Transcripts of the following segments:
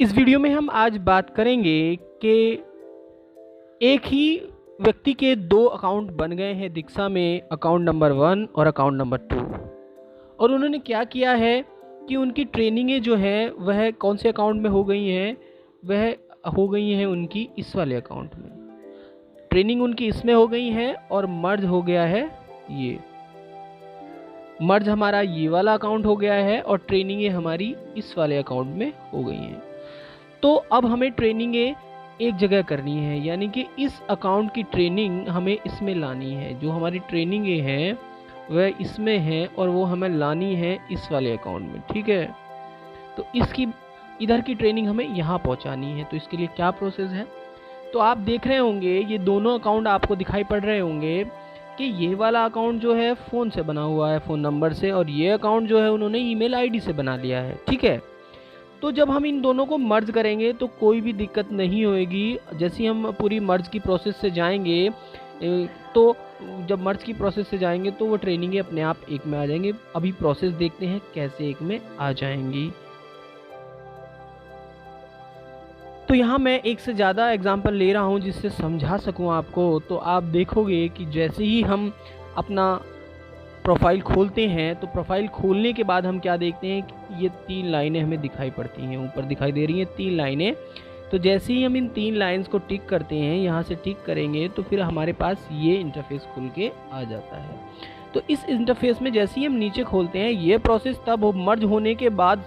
इस वीडियो में हम आज बात करेंगे कि एक ही व्यक्ति के दो अकाउंट बन गए हैं दीक्षा में, अकाउंट नंबर 1 और अकाउंट नंबर 2। और उन्होंने क्या किया है कि उनकी ट्रेनिंगें जो है वह कौन से अकाउंट में हो गई हैं, वह हो गई हैं उनकी इस वाले अकाउंट में। ट्रेनिंग उनकी इसमें हो गई है और मर्ज हो गया है, ये मर्ज हमारा ये वाला अकाउंट हो गया है और ट्रेनिंगें हमारी इस वाले अकाउंट में हो गई हैं। तो अब हमें ट्रेनिंगें एक जगह करनी है, यानी कि इस अकाउंट की ट्रेनिंग हमें इसमें लानी है। जो हमारी ट्रेनिंगें हैं वह इसमें है और वो हमें लानी है इस वाले अकाउंट में, ठीक है। तो इसकी इधर की ट्रेनिंग हमें यहाँ पहुँचानी है। तो इसके लिए क्या प्रोसेस है, तो आप देख रहे होंगे ये दोनों अकाउंट आपको दिखाई पड़ रहे होंगे कि ये वाला अकाउंट जो है फ़ोन से बना हुआ है, फ़ोन नंबर से, और ये अकाउंट जो है उन्होंने ईमेल आईडी से बना लिया है, ठीक है। तो जब हम इन दोनों को मर्ज करेंगे तो कोई भी दिक्कत नहीं होएगी। जैसे ही हम पूरी मर्ज की प्रोसेस से जाएंगे तो जब मर्ज की प्रोसेस से जाएंगे तो वो ट्रेनिंगें अपने आप एक में आ जाएंगे। अभी प्रोसेस देखते हैं कैसे एक में आ जाएंगी। तो यहाँ मैं एक से ज़्यादा एग्जांपल ले रहा हूँ जिससे समझा सकूँ आपको। तो आप देखोगे कि जैसे ही हम अपना प्रोफाइल खोलते हैं तो प्रोफाइल खोलने के बाद हम क्या देखते हैं कि ये 3 लाइनें हमें दिखाई पड़ती हैं, ऊपर दिखाई दे रही हैं 3 लाइनें। तो जैसे ही हम इन 3 लाइंस को टिक करते हैं, यहाँ से टिक करेंगे तो फिर हमारे पास ये इंटरफेस खुल के आ जाता है। तो इस इंटरफेस में जैसे ही हम नीचे खोलते हैं, ये प्रोसेस तब मर्ज होने के बाद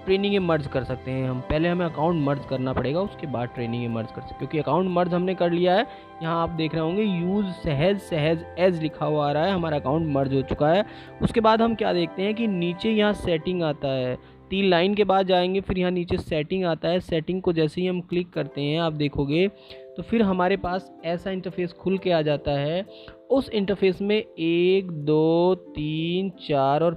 ट्रेनिंग मर्ज कर सकते हैं हम। पहले हमें अकाउंट मर्ज करना पड़ेगा, उसके बाद ट्रेनिंग मर्ज कर सकते, क्योंकि अकाउंट मर्ज हमने कर लिया है। यहाँ आप देख रहे होंगे यूज़ सहज एज लिखा हुआ आ रहा है, हमारा अकाउंट मर्ज हो चुका है। उसके बाद हम क्या देखते हैं कि नीचे यहाँ सेटिंग आता है, 3 लाइन के बाद जाएंगे, फिर यहाँ नीचे सेटिंग आता है। सेटिंग को जैसे ही हम क्लिक करते हैं, आप देखोगे तो फिर हमारे पास ऐसा इंटरफेस खुल के आ जाता है। उस इंटरफेस में 1 2 3 4 और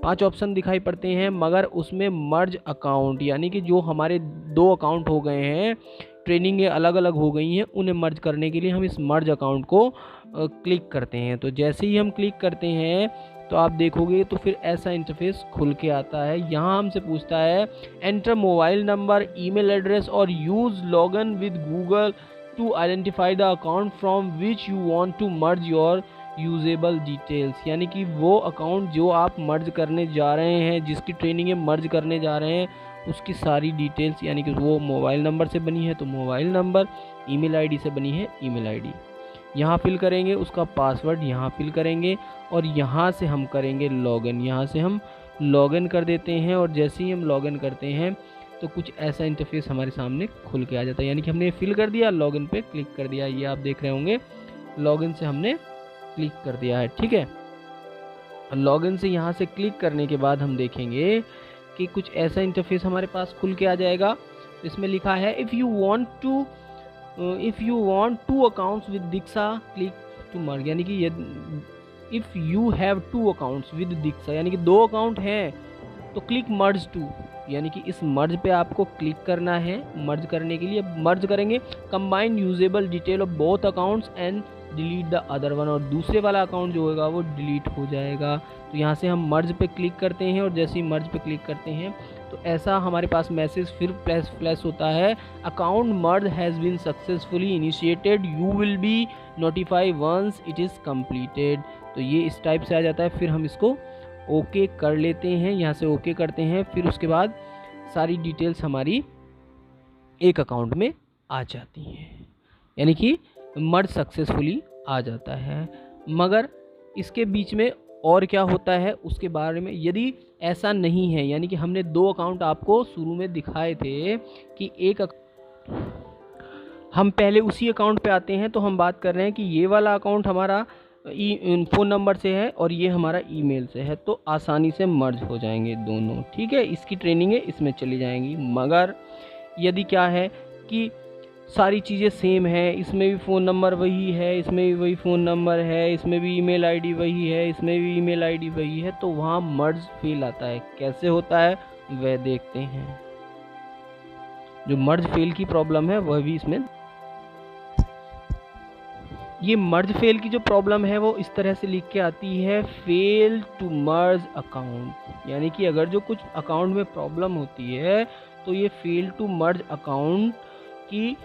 5 ऑप्शन दिखाई पड़ते हैं, मगर उसमें मर्ज अकाउंट, यानी कि जो हमारे 2 अकाउंट हो गए हैं, ट्रेनिंगें अलग अलग हो गई हैं, उन्हें मर्ज करने के लिए हम इस मर्ज अकाउंट को क्लिक करते हैं। तो जैसे ही हम क्लिक करते हैं तो आप देखोगे तो फिर ऐसा इंटरफेस खुल के आता है। यहाँ हमसे पूछता है enter mobile number, email address और use login with Google to identify the account from which you want to merge your usable details, यानी कि वो अकाउंट जो आप मर्ज करने जा रहे हैं, जिसकी ट्रेनिंग मर्ज करने जा रहे हैं, उसकी सारी डिटेल्स, यानी कि वो मोबाइल नंबर से बनी है तो मोबाइल नंबर, ईमेल आईडी से बनी है ईमेल आईडी, यहाँ फिल करेंगे, उसका पासवर्ड यहाँ फिल करेंगे और यहाँ से हम करेंगे लॉगिन। यहाँ से हम लॉगिन कर देते हैं और जैसे ही हम लॉगिन करते हैं तो कुछ ऐसा इंटरफेस हमारे सामने खुल के आ जाता है, यानी कि हमने फिल कर दिया, लॉगिन पे क्लिक कर दिया। ये आप देख रहे होंगे लॉगिन से हमने क्लिक कर दिया है, ठीक है। लॉगिन से यहाँ से क्लिक करने के बाद हम देखेंगे कि कुछ ऐसा इंटरफेस हमारे पास खुल के आ जाएगा। इसमें लिखा है if you want 2 accounts with Diksha click to merge, यानी कि ये if you have 2 accounts with Diksha, यानी कि 2 अकाउंट हैं तो क्लिक मर्ज टू, यानी कि इस मर्ज पे आपको क्लिक करना है। मर्ज करने के लिए मर्ज करेंगे combine usable detail of both accounts and delete the other one, और दूसरे वाला अकाउंट जो होगा वो डिलीट हो जाएगा। तो यहाँ से हम मर्ज पे क्लिक करते हैं और जैसे ही मर्ज पे क्लिक करते हैं तो ऐसा हमारे पास मैसेज फिर फ्लैश होता है, account merge has been successfully initiated, you will be notified once it is completed. तो ये इस टाइप से आ जाता है। फिर हम इसको ओके कर लेते हैं, यहाँ से ओके करते हैं। फिर उसके बाद सारी डिटेल्स हमारी एक अकाउंट में आ जाती हैं, यानी कि मर्ज सक्सेसफुली आ जाता है। मगर इसके बीच में और क्या होता है उसके बारे में, यदि ऐसा नहीं है, यानी कि हमने 2 अकाउंट आपको शुरू में दिखाए थे कि हम पहले उसी अकाउंट पे आते हैं। तो हम बात कर रहे हैं कि ये वाला अकाउंट हमारा फ़ोन नंबर से है और ये हमारा ईमेल से है, तो आसानी से मर्ज हो जाएंगे दोनों, ठीक है। इसकी ट्रेनिंग है, इसमें चली जाएंगी। मगर यदि क्या है कि सारी चीज़ें सेम है, इसमें भी फ़ोन नंबर वही है, इसमें भी वही फ़ोन नंबर है, इसमें भी ईमेल आईडी वही है, इसमें भी ईमेल आईडी वही है, तो वहाँ मर्ज फेल आता है। कैसे होता है वह देखते हैं। जो मर्ज फेल की प्रॉब्लम है वह भी इसमें ये मर्ज फेल की जो प्रॉब्लम है वो इस तरह से लिख के आती है, फेल टू मर्ज अकाउंट, यानी कि अगर जो कुछ अकाउंट में प्रॉब्लम होती है तो ये फेल टू मर्ज अकाउंट की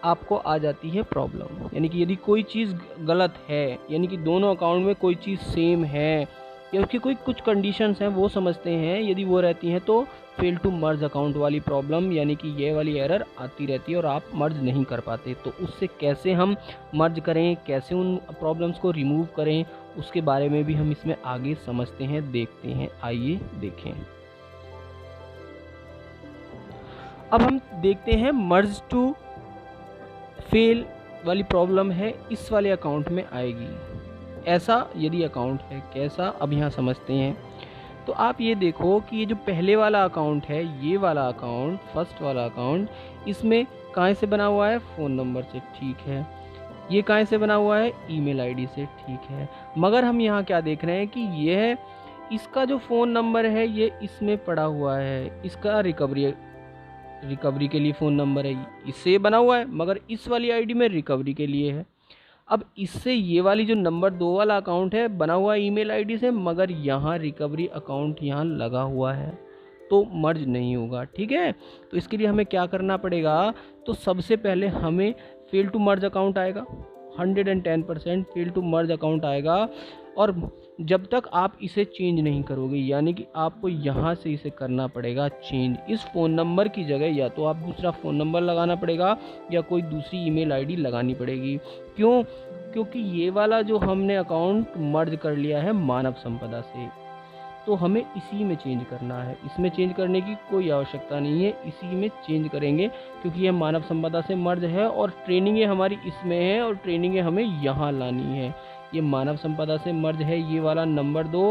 आपको आ जाती है प्रॉब्लम। यानी कि यदि कोई चीज़ गलत है, यानी कि दोनों अकाउंट में कोई चीज़ सेम है या उसकी कोई कुछ कंडीशंस हैं वो समझते हैं, यदि वो रहती हैं तो फेल टू मर्ज अकाउंट वाली प्रॉब्लम यानी कि ये वाली एरर आती रहती है और आप मर्ज नहीं कर पाते। तो उससे कैसे हम मर्ज करें, कैसे उन प्रॉब्लम्स को रिमूव करें, उसके बारे में भी हम इसमें आगे समझते हैं, देखते हैं। आइए देखें। अब हम देखते हैं मर्ज टू फेल वाली प्रॉब्लम है इस वाले अकाउंट में आएगी। ऐसा यदि अकाउंट है कैसा, अब यहाँ समझते हैं। तो आप ये देखो कि ये जो पहले वाला अकाउंट है, ये वाला अकाउंट, फर्स्ट वाला अकाउंट, इसमें कहाँ से बना हुआ है, फ़ोन नंबर से, ठीक है। ये कहाँ से बना हुआ है, ईमेल आईडी से, ठीक है। मगर हम यहाँ क्या देख रहे हैं कि यह इसका जो फ़ोन नंबर है ये इसमें पड़ा हुआ है, इसका रिकवरी के लिए फ़ोन नंबर है, इससे बना हुआ है, मगर इस वाली आईडी में रिकवरी के लिए है। अब इससे ये वाली जो नंबर 2 वाला अकाउंट है बना हुआ है ईमेल आईडी से, मगर यहाँ रिकवरी अकाउंट यहाँ लगा हुआ है, तो मर्ज नहीं होगा, ठीक है। तो इसके लिए हमें क्या करना पड़ेगा, तो सबसे पहले हमें फेल टू मर्ज अकाउंट आएगा, 110% फेल टू मर्ज अकाउंट आएगा। और जब तक आप इसे चेंज नहीं करोगे, यानी कि आपको यहाँ से इसे करना पड़ेगा चेंज। इस फ़ोन नंबर की जगह या तो आप दूसरा फ़ोन नंबर लगाना पड़ेगा या कोई दूसरी ईमेल आईडी लगानी पड़ेगी। क्यों? क्योंकि ये वाला जो हमने अकाउंट मर्ज कर लिया है मानव संपदा से, तो हमें इसी में चेंज करना है। इसमें चेंज करने की कोई आवश्यकता नहीं है, इसी में चेंज करेंगे क्योंकि यह मानव संपदा से मर्ज है और ट्रेनिंगें हमारी इसमें है और ट्रेनिंगें हमें यहाँ लानी है। ये मानव संपदा से मर्ज है ये वाला नंबर 2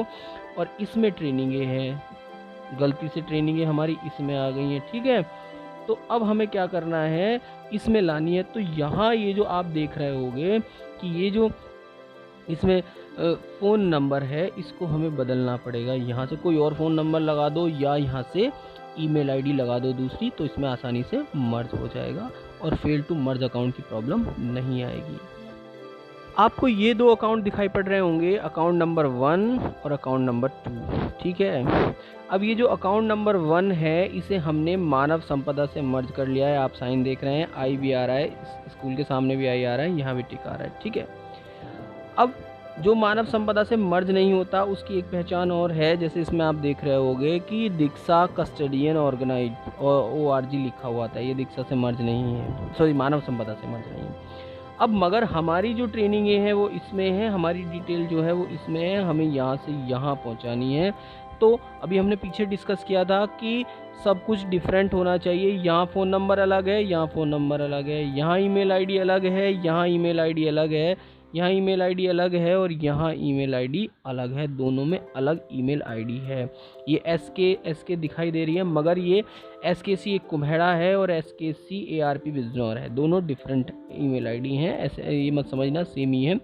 और इसमें ट्रेनिंगें हैं, गलती से ट्रेनिंगें हमारी इसमें आ गई हैं, ठीक है। तो अब हमें क्या करना है, इसमें लानी है। तो यहाँ ये जो आप देख रहे होगे कि ये जो इसमें फ़ोन नंबर है इसको हमें बदलना पड़ेगा। यहाँ से कोई और फ़ोन नंबर लगा दो या यहाँ से ईमेल आईडी लगा दो दूसरी, तो इसमें आसानी से मर्ज हो जाएगा और फेल टू मर्ज अकाउंट की प्रॉब्लम नहीं आएगी। आपको ये 2 अकाउंट दिखाई पड़ रहे होंगे, अकाउंट नंबर 1 और अकाउंट नंबर 2, ठीक है। अब ये जो अकाउंट नंबर 1 है इसे हमने मानव संपदा से मर्ज कर लिया है। आप साइन देख रहे हैं, आई भी आ रहा है, स्कूल के सामने भी आई आ रहा है, यहाँ भी टिक आ रहा है, ठीक है। अब जो मानव संपदा से मर्ज नहीं होता उसकी एक पहचान और है, जैसे इसमें आप देख रहे होंगे कि दीक्षा कस्टडियन ऑर्गेनाइज ORG लिखा हुआ था, ये दीक्षा से मर्ज नहीं है, सॉरी मानव संपदा से मर्ज नहीं है। अब मगर हमारी जो ट्रेनिंग है वो इसमें है, हमारी डिटेल जो है वो इसमें है, हमें यहाँ से यहाँ पहुँचानी है। तो अभी हमने पीछे डिस्कस किया था कि सब कुछ डिफरेंट होना चाहिए, यहाँ फ़ोन नंबर अलग है, यहाँ फ़ोन नंबर अलग है, यहाँ ईमेल आईडी अलग है, यहाँ ईमेल आईडी अलग है, यहाँ ईमेल आईडी अलग है और यहाँ ईमेल आईडी अलग है, दोनों में अलग ईमेल आईडी है। ये SK दिखाई दे रही है, मगर ये SKC एक कुम्हेड़ा है और SKC ARP बिजनौर है, दोनों डिफरेंट ईमेल आईडी हैं, ऐसे ये मत समझना सेम ही है।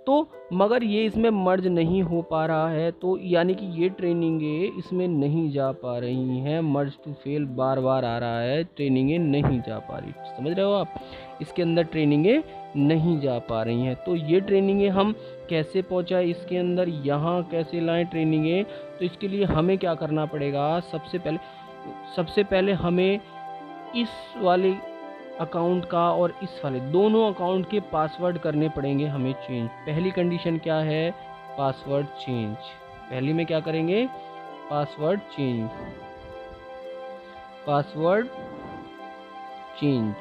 तो मगर ये इसमें मर्ज नहीं हो पा रहा है, तो यानी कि ये ट्रेनिंगें इसमें नहीं जा पा रही हैं, मर्ज टू फेल बार बार आ रहा है, ट्रेनिंगें नहीं जा पा रही, समझ रहे हो आप, इसके अंदर ट्रेनिंगें नहीं जा पा रही हैं। तो ये ट्रेनिंगें हम कैसे पहुंचाए इसके अंदर, यहाँ कैसे लाएं ट्रेनिंगें, तो इसके लिए हमें क्या करना पड़ेगा, सबसे पहले हमें इस वाले अकाउंट का और इस वाले दोनों अकाउंट के पासवर्ड करने पड़ेंगे हमें चेंज। पहली कंडीशन क्या है, पासवर्ड चेंज। पहली में क्या करेंगे, पासवर्ड चेंज, पासवर्ड चेंज,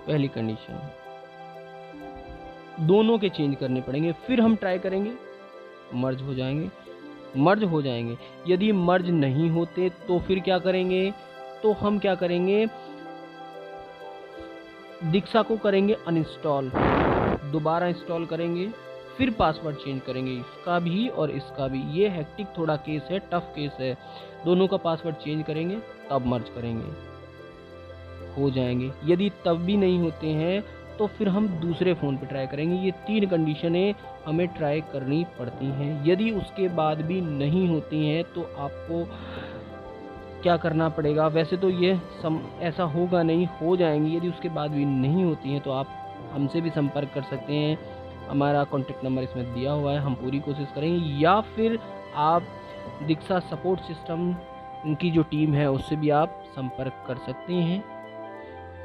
पहली कंडीशन, दोनों के चेंज करने पड़ेंगे। फिर हम ट्राई करेंगे, मर्ज हो जाएंगे, मर्ज हो जाएंगे। यदि मर्ज नहीं होते तो फिर क्या करेंगे, तो हम क्या करेंगे, दीक्षा को करेंगे अनइंस्टॉल, दोबारा इंस्टॉल करेंगे, फिर पासवर्ड चेंज करेंगे, इसका भी और इसका भी। ये हेक्टिक थोड़ा केस है, टफ केस है, दोनों का पासवर्ड चेंज करेंगे तब मर्ज करेंगे, हो जाएंगे। यदि तब भी नहीं होते हैं तो फिर हम दूसरे फ़ोन पे ट्राई करेंगे। ये 3 कंडीशनें हमें ट्राई करनी पड़ती हैं। यदि उसके बाद भी नहीं होती हैं तो आपको क्या करना पड़ेगा, वैसे तो ये ऐसा होगा नहीं, हो जाएंगी। यदि उसके बाद भी नहीं होती हैं तो आप हमसे भी संपर्क कर सकते हैं। हमारा कॉन्टैक्ट नंबर इसमें दिया हुआ है, हम पूरी कोशिश करेंगे। या फिर आप दीक्षा सपोर्ट सिस्टम की जो टीम है उससे भी आप संपर्क कर सकते हैं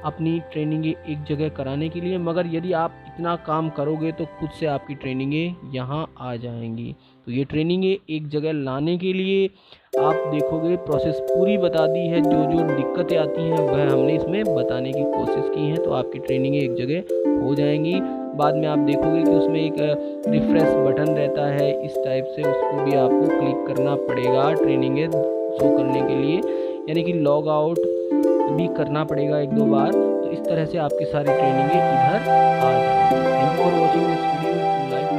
अपनी ट्रेनिंगें एक जगह कराने के लिए। मगर यदि आप इतना काम करोगे तो खुद से आपकी ट्रेनिंगें यहाँ आ जाएंगी। तो ये ट्रेनिंगें एक जगह लाने के लिए आप देखोगे प्रोसेस पूरी बता दी है, जो जो दिक्कतें आती हैं वह हमने इसमें बताने की कोशिश की है। तो आपकी ट्रेनिंगें एक जगह हो जाएंगी। बाद में आप देखोगे कि उसमें एक रिफ्रेश बटन रहता है इस टाइप से, उसको भी आपको क्लिक करना पड़ेगा ट्रेनिंगें शो करने के लिए, यानी कि लॉग आउट भी करना पड़ेगा 1-2 बार। तो इस तरह से आपकी सारी ट्रेनिंगें इधर आ जाएंगी। Thank you for watching this video. Like